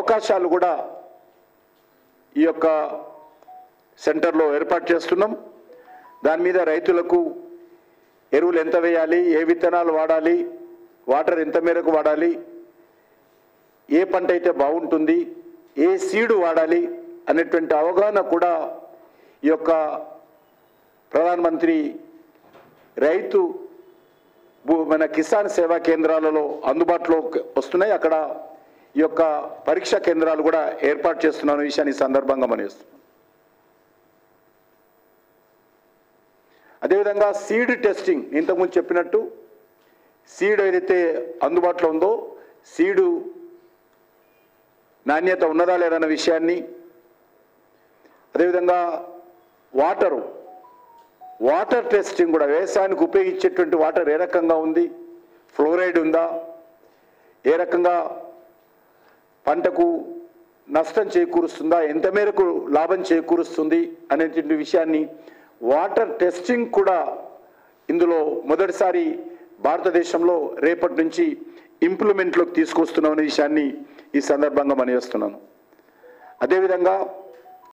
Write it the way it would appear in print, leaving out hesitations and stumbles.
అవకాశాలు కూడా ఈ యొక్క సెంటర్లో ఏర్పాటు చేస్తున్నాం. దాని మీద రైతులకు ఎరువులు ఎంత వేయాలి, ఏ విత్తనాలు వాడాలి, వాటర్ ఎంత మేరకు వాడాలి, ఏ పంట అయితే బాగుంటుంది, ఏ సీడు వాడాలి అనేటువంటి అవగాహన కూడా ఈ యొక్క ప్రధానమంత్రి రైతు మన కిసాన్ సేవా కేంద్రాలలో అందుబాటులో వస్తున్నాయి. అక్కడ ఈ యొక్క పరీక్షా కేంద్రాలు కూడా ఏర్పాటు చేస్తున్నాను విషయాన్ని ఈ సందర్భంగా మనవిస్తున్నాను. అదేవిధంగా సీడ్ టెస్టింగ్, ఇంతకుముందు చెప్పినట్టు సీడ్ ఏదైతే అందుబాటులో ఉందో సీడు నాణ్యత ఉన్నదా లేదన్న విషయాన్ని, అదేవిధంగా వాటర్ టెస్టింగ్ కూడా, వ్యవసాయానికి ఉపయోగించేటువంటి వాటర్ ఏ రకంగా ఉంది, ఫ్లోరైడ్ ఉందా, ఏ రకంగా పంటకు నష్టం చేకూరుస్తుందా, ఎంత మేరకు లాభం చేకూరుస్తుంది అనేటువంటి విషయాన్ని వాటర్ టెస్టింగ్ కూడా ఇందులో మొదటిసారి భారతదేశంలో రేపటి నుంచి ఇంప్లిమెంట్లోకి తీసుకొస్తున్నామనే విషయాన్ని ఈ సందర్భంగా మనవిస్తున్నాను. అదేవిధంగా